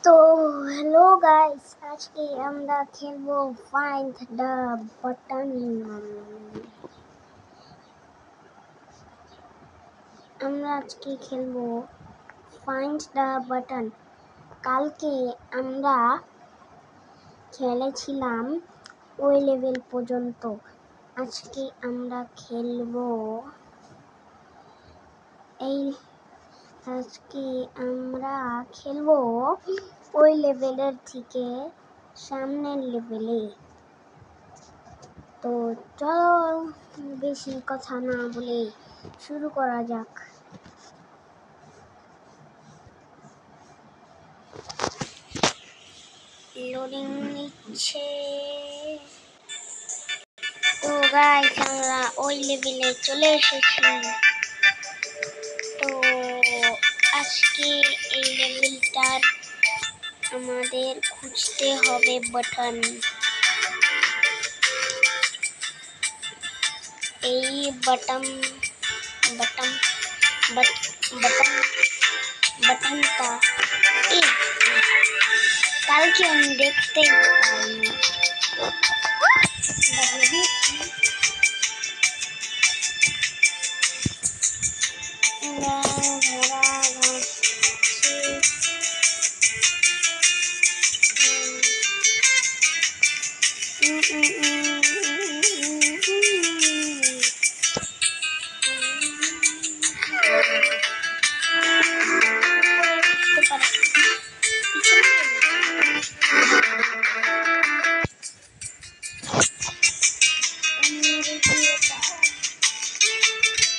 তো hello guys, আজকে আমরা খেলবো find the button. Find the button. কালকে আমরা খেলেছিলাম ওই লেভেল পর্যন্ত। আজকে আমরা খেলবো ওই লেভেলের থেকে সামনের লেভেলে। তো চলো বেশি কথা না বলে শুরু করা যাক। লোডিং নিচ্ছে। তো গাইস, আমরা ওই লেভেলে চলে এসেছি। তো আজকে এই লেভেলটার আমাদের খুঁজতে হবে বাটন। এই বাটনটা কালকে আমি দেখতে পাইনি।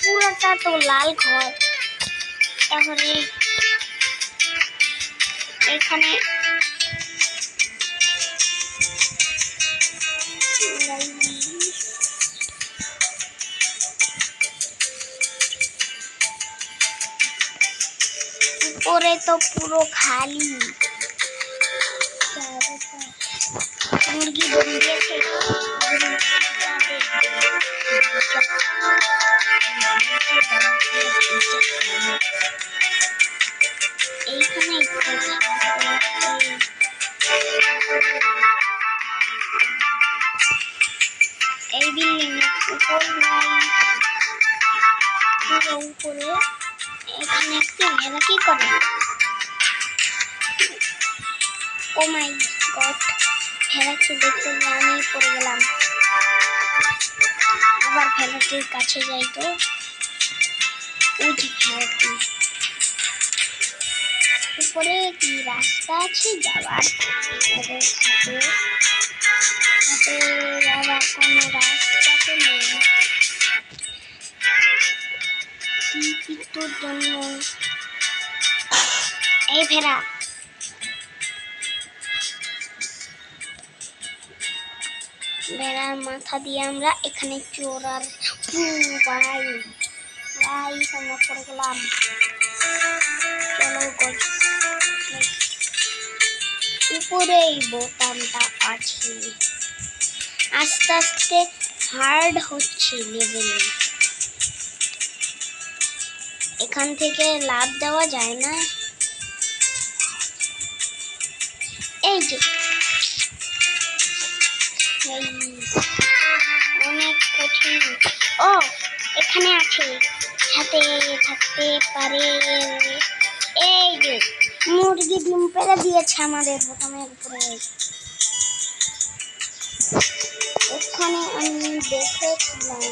পুরাটা তো লাল ঘর। তাহলে এখানে উপরে তো পুরো খালি। মুরগি বন্দিয়েছে। এইখানে এই বিল্ডিং উপর উপরে এখানে এরা কি করে? ও মাই গড, ভেড়াকে দেখতে গিয়ে আমি পড়ে গেলাম। আবার ভেড়াটির কাছে যাই। তো ওই যে ভেড়াটি উপরে কি রাস্তা আছে যাওয়ার? ওদের সাথে যাওয়ার কোনো রাস্তা তো নেই। কিছুর জন্য এই ভেড়ার মাথা দিয়ে আমরা এখানে চোরার আমরা পড়ে গেলাম। চলো উপরে এই বোতামটা আছে। আস্তে আস্তে হার্ড হচ্ছে লেভেল। এখান থেকে লাভ দেওয়া যায় না। এই যে অনেক কঠিন। ও এখানে আছে, হাতে থাকতে পারে। এই যে মুরগি ডিম পেড়ে দিয়েছে আমাদের বোতামের উপরে। ওখানে আমি দেখেছিলাম।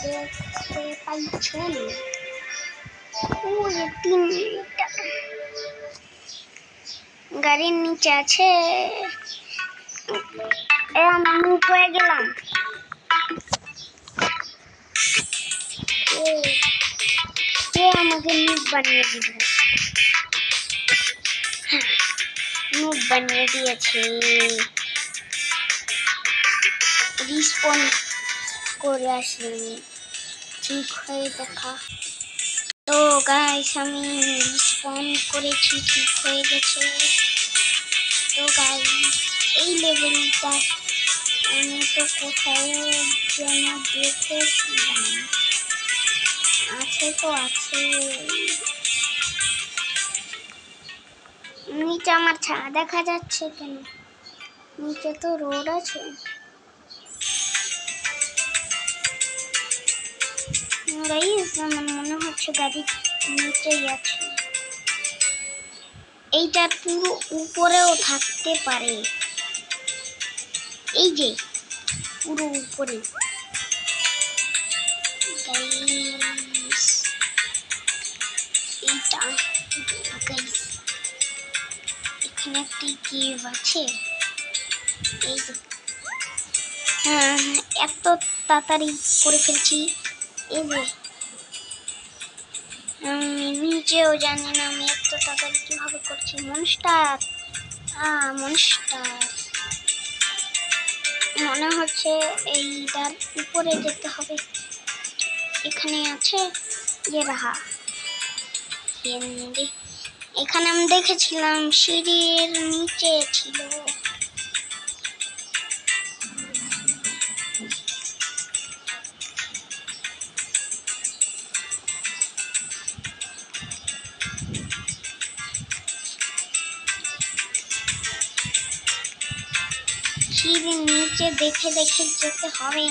দেখতে পাইছেন গাড়ির নিচে আছে। আমি মুখ হয়ে গেলাম। আমাকে মুখ বানিয়ে দিয়েছে। রিস্পন করে আসলে ঠিক হয়ে দেখা। তো গাইস, আমি রিস্পন করেছি, ঠিক হয়ে গেছে। তো গাইস, এই লেভেলটা আমি তো কোথায় যেন দেখেছিলাম। আছে তো আছে। নিচে আমার ছায়া দেখা যাচ্ছে কেন? নিচে তো রোড আছে। গাইস আমার মনে হচ্ছে গাড়ি নিচেই আছে। এইটার পুরো উপরেও থাকতে পারে। এই যে পুরো উপরে। গাইস এইটা গাইস এখানে একটি কেভ আছে। এই যে হ্যাঁ এত তাড়াতাড়ি করে ফেলছি। এই যে আমি নিজেও জানি না আমি এত তাড়াতাড়ি কিভাবে করছি। মনস্টার মনস্টার মনে হচ্ছে এইটার উপরে যেতে হবে। এখানে আছে ইয়ে রাহা। এখানে আমি দেখেছিলাম সিঁড়ির নিচে ছিল। সিঁড়ির নিচে দেখে দেখে যেতে হবে।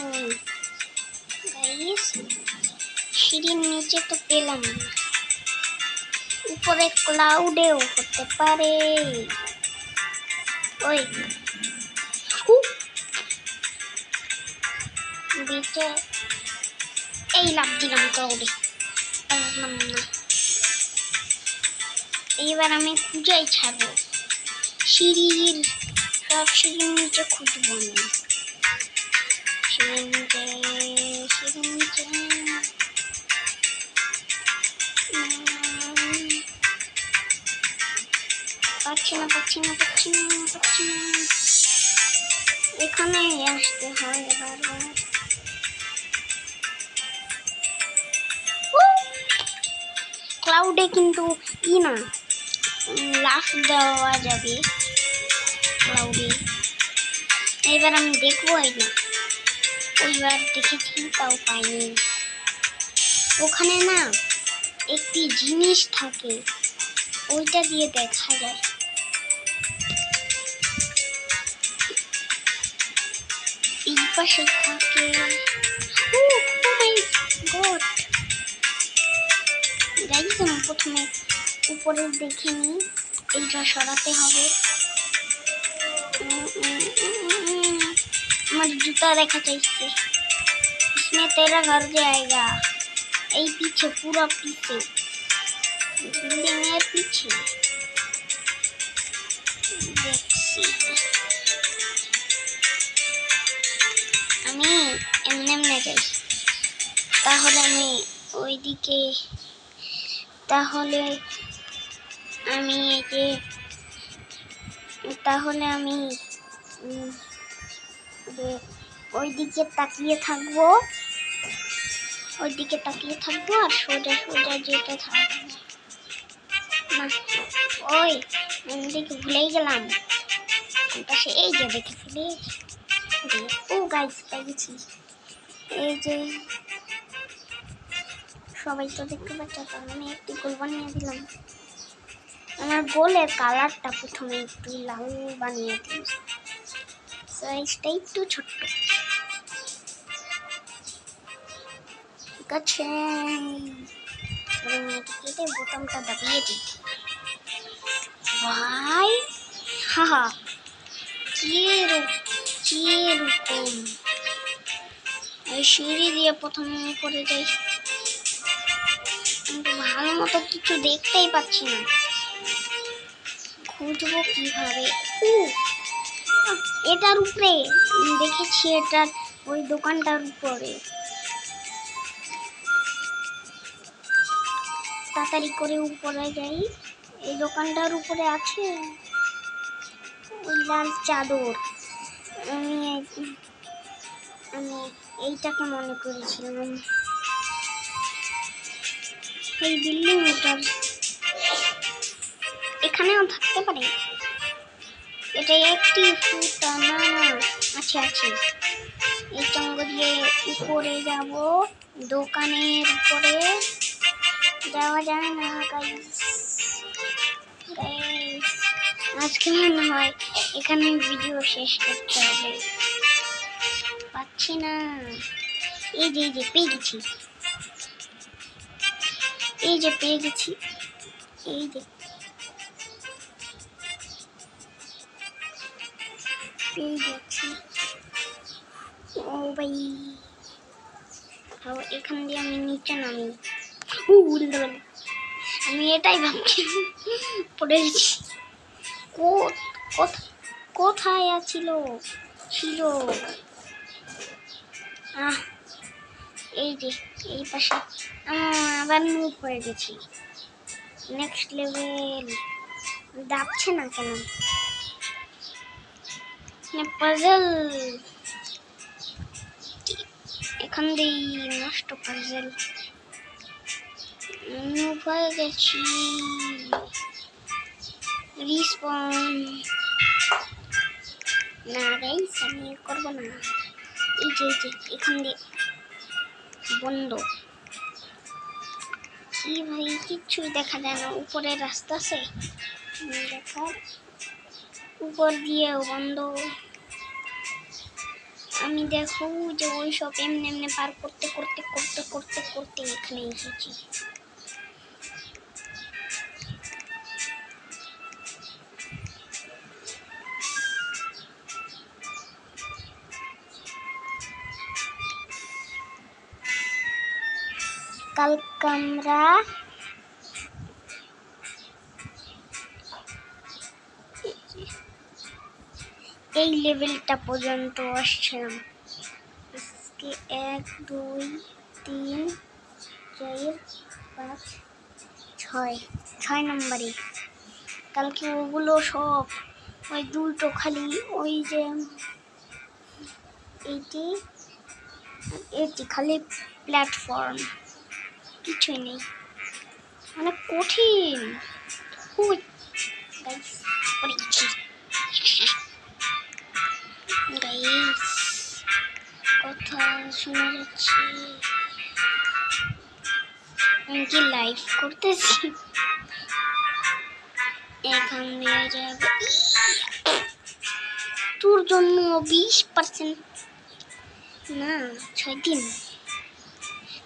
গাইস সিঁড়ির নিচে তো পেলাম না। উপরে ক্লাউডেও হতে পারে। ওই নিচে এই লাভ দিলাম ক্লাউডে। পারলাম না। এইবার আমি খুঁজাই ছাড়বো। সিঁড়ির সব সিঁড়ির নিচে খুঁজবো আমি। সিঁড়ির নিচে সিঁড়ির নিচে পাচ্ছি না পাচ্ছি না পাচ্ছি না পাচ্ছি না। এখানে আসতে হয় বারবার। ক্লাউডে কিন্তু না লাফ দেওয়া যাবে ক্লাউডে। এবার আমি দেখবো না। ওইবার দেখেছি তাও পাইনি। ওখানে না একটি জিনিস থাকে ওইটা দিয়ে দেখা যায়। এই পাশে থাকে। গাইস আমি প্রথমে উপরে দেখে নিই। এইটা সরাতে হবে। আমার জুতা দেখা চাইছে। इसमें तेरा घर जाएगा। এই পিছে পুরো পিছে বিল্ডিং এর পিছে দেখছি। আমি এমনি যাই। তাহলে আমি ওইদিকে তাহলে আমি ওইদিকে তাকিয়ে থাকবো। ওইদিকে তাকিয়ে থাকবো আর সোজা সোজা যেতে থাকবো না। ওই ওইদিকে ভুলেই গেলাম। পাশে এই যে দেখে ফেলি। ও গাইস পেয়েছি। এই যে সবাই তো দেখতে পাচ্ছে। আমি একটু গোল বানিয়ে দিলাম। আমার গোলের কালারটা প্রথমে একটু লাল বানিয়ে দিই। সাইজটা একটু ছোট্ট। ঠিক আছে কেটে বোতামটা দাবিয়ে দিই। ভাই হাহা কিরকম এই সিঁড়ি দিয়ে প্রথমে করে যাই। কিন্তু ভালো মতো কিছু দেখতেই পাচ্ছি না। খুঁজবো কিভাবে? এটার উপরে দেখেছি। এটার ওই দোকানটার উপরে। তাড়াতাড়ি করে উপরে যাই। এই দোকানটার উপরে আছে ওই লাল চাদর। আমি এইটাকে মনে করেছিলাম। এই বিল্ডিংটার এখানেও থাকতে পারে। এটা একটি ফুটা না আছে আছে। এই চঙ্গ দিয়ে উপরে যাব। দোকানের উপরে যাওয়া যায় না গাইস। আজকে মনে হয় এখানে ভিডিও শেষ করতে হবে, পাচ্ছি না। এই যে পেয়ে গেছি, এই যে পেয়ে গেছি, এই যে পেয়ে গেছি। ও ভাই, এখান দিয়ে আমি নিচে নামি। আমি এটাই ভাবছি, পড়ে গেছি। কোথায় ছিল? এই যে এই পাশে। আবার মুভ হয়ে গেছি। নেক্সট লেভেল দাবছে না কেন? পাজল এখান দিয়ে নষ্ট। পাজল মুভ হয়ে গেছি। রিস্পন না গাইস, আমি করবো না। এই যে এখান দিয়ে বন্ধ। কি ভাই, কিচ্ছুই দেখা যায় না। উপরে রাস্তা আছে দেখার, উপর দিয়েও বন্ধ। আমি দেখো যে ওই সব এমনি পার করতে করতে করতে করতে করতে এখানে এসেছি। কালকে আমরা এই লেভেলটা পর্যন্ত আসছিলাম। 1 2 3 4 5 6 নম্বরে। কালকে ওগুলো সব ওই দুটো খালি, ওই যে এটি খালি প্ল্যাটফর্ম, কিছুই নেই। অনেক কঠিন। গাইস কথা শোনা যাচ্ছে? আমি কি লাইভ করতেছি? এখান দিয়ে যাবে তোর জন্য 20% না, 6 দিন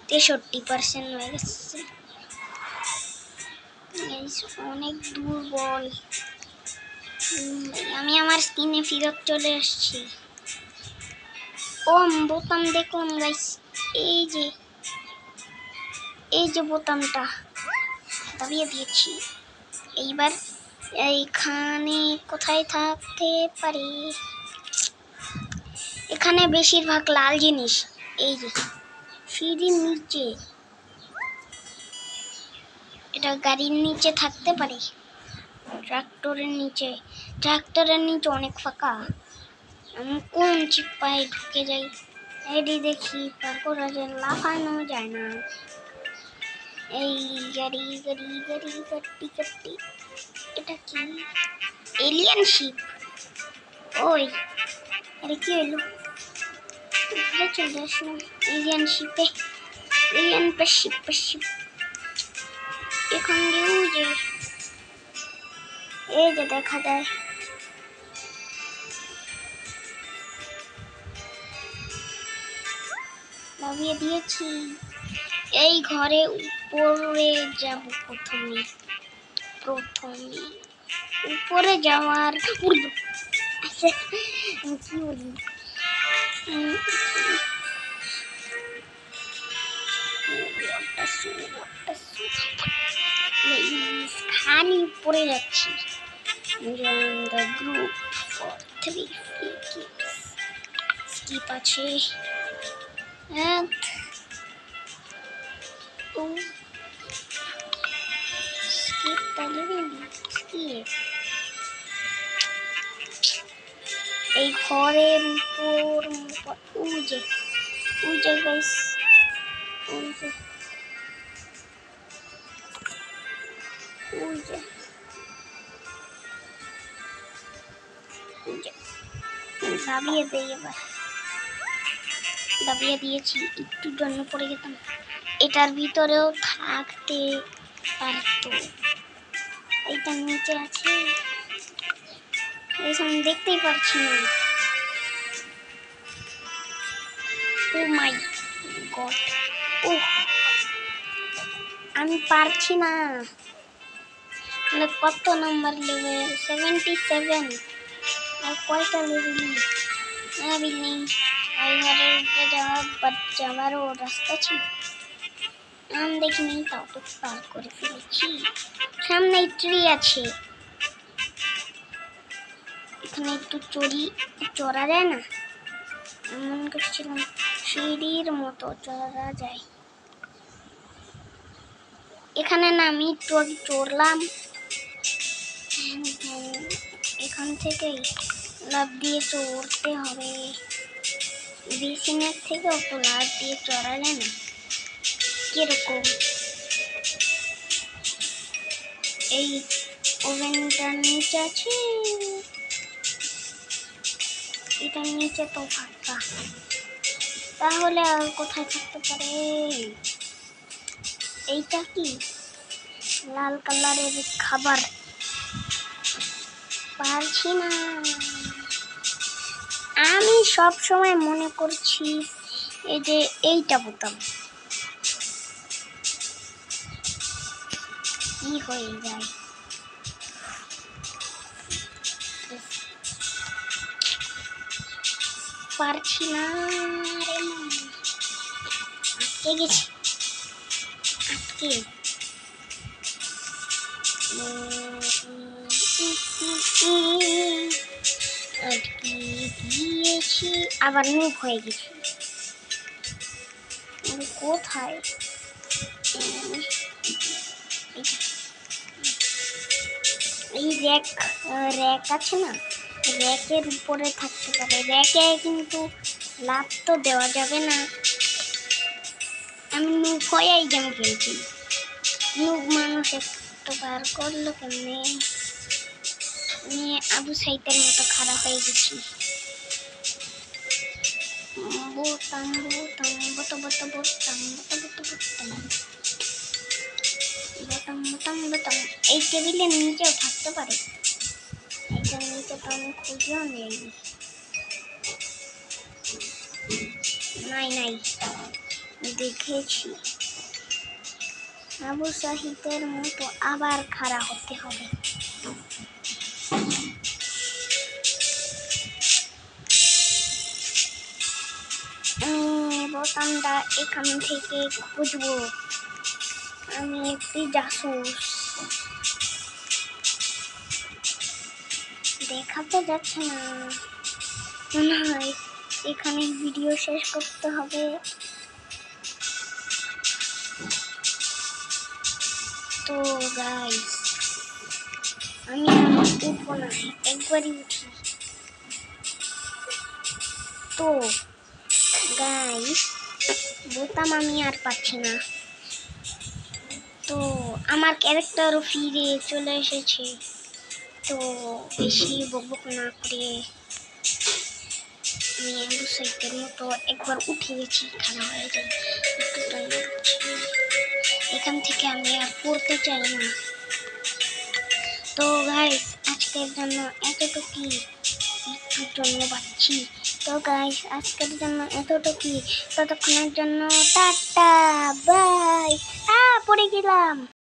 63% হয়ে গেছে। অনেক দুর্বল। আমি আমার স্ক্রিনে ফিরত চলে আসছি। বোতাম দেখুন গাইস, এই যে বোতামটা দাবিয়ে দিয়েছি। এইবার এইখানে কোথায় থাকতে পারি? এখানে বেশিরভাগ লাল জিনিস। এই যে সিঁড়ির নিচে, এটা গাড়ির নিচে থাকতে পারে। ট্রাক্টরের নিচে অনেক ফাঁকা। আমি কোন চিপায় ঢুকে যাই? এডি দেখি পার করা যায়, লাফানো যায় না। এই গাড়ি, এটা কি? Alien ship. ওই আরে কি হলো? চলে আসলাম এলিয়ান শিপে। Alien ship. এখন দিয়ে এই যে দেখা যায়। নামিয়ে দিয়েছি। এই ঘরে উপরে যাব প্রথমে উপরে যাওয়ার কি বলি? খানি পড়ে যাচ্ছি। Join the group for 3 free keeps. Skip আছে। Skip তাহলে skip। এই ঘরের উপর ওই যে গাইস, ওই যে নামিয়ে দেই। এবার দাবিয়ে দিয়েছি, একটু জন্য পড়ে যেতাম। এটার ভিতরেও থাকতে পারতো। এইটা নিচে আছে, এইখানে দেখতেই পারছি না। ও মাই গড, ও আমি পারছি না। কত নাম্বার লেভেল? 77। আর কয়টা লেভেল নেই? ঘরের উপরে যাওয়ারও রাস্তা ছিল, আমি দেখিনি, তাও তো পার করে ফেলেছি। সামনে ট্রি আছে, এখানে একটু চড়া যায় না? এমন করছিলাম সিঁড়ির মতো চড়া যায়। এখানে না আমি একটু আগে চড়লাম, এখান থেকেই লাফ দিয়ে চড়তে হবে। বেসিনের থেকে অত লাফ দিয়ে চড়া যায় না। কিরকম এই ওভেনটার নিচে আছে, এটার নিচে তো ফাঁকা, তাহলে আর কোথায় থাকতে পারে? এইটা কি লাল কালারের খাবার? পারছি না। আমি সব সময় মনে করছি এই যে এইটা বোতাম কি হয়ে যায়। পারছি না রে, আটকে গেছি, আটকে গিয়েছি, আবার মুখ হয়ে গেছি। কোথায় এই র্যাক আছে না, র্যাকের উপরে থাকতে পারে। র্যাকে কিন্তু লাভ তো দেওয়া যাবে না, আমি মুখ হয়েই গেম খেলছি। মুখ মানুষ একটু বার করলো কেমনে? নিয়ে আবু সাইদের মতো খারাপ হয়ে গেছি। বোতাম বোতাম বোতাম বোতাম বোতাম বোতাম বোতাম বোতাম বোতাম বোতাম। এই টেবিলের নিচেও থাকতে পারে, এইটার নিচে তো আমি খুঁজেও নেই। নাই দেখেছি। আবু সাহিদের মতো আবার খাড়া হতে হবে। বোতামটা এখান থেকে খুঁজবো, আমি একটি জাসুস। দেখা তো যাচ্ছে না, মনে হয় এখানে ভিডিও শেষ করতে হবে। তো গাইস আমি উঠবো না, একবারই উঠি। তো গাইস বোতাম আমি আর পাচ্ছি না, তো আমার ক্যারেক্টারও ফিরে চলে এসেছে। তো বেশি বকবক না করে আমি আবু সাইদের মতো একবার উঠে গেছি, খানা হয়ে যায়। এখান থেকে আমি আর পড়তে চাই না। তো গাইস আজকের জন্য এতটুকুই, একটুর জন্য পাচ্ছি। তো গাইস আজকের জন্য এতটুকুই, ততক্ষণের জন্য টাটা বাই। পড়ে গেলাম।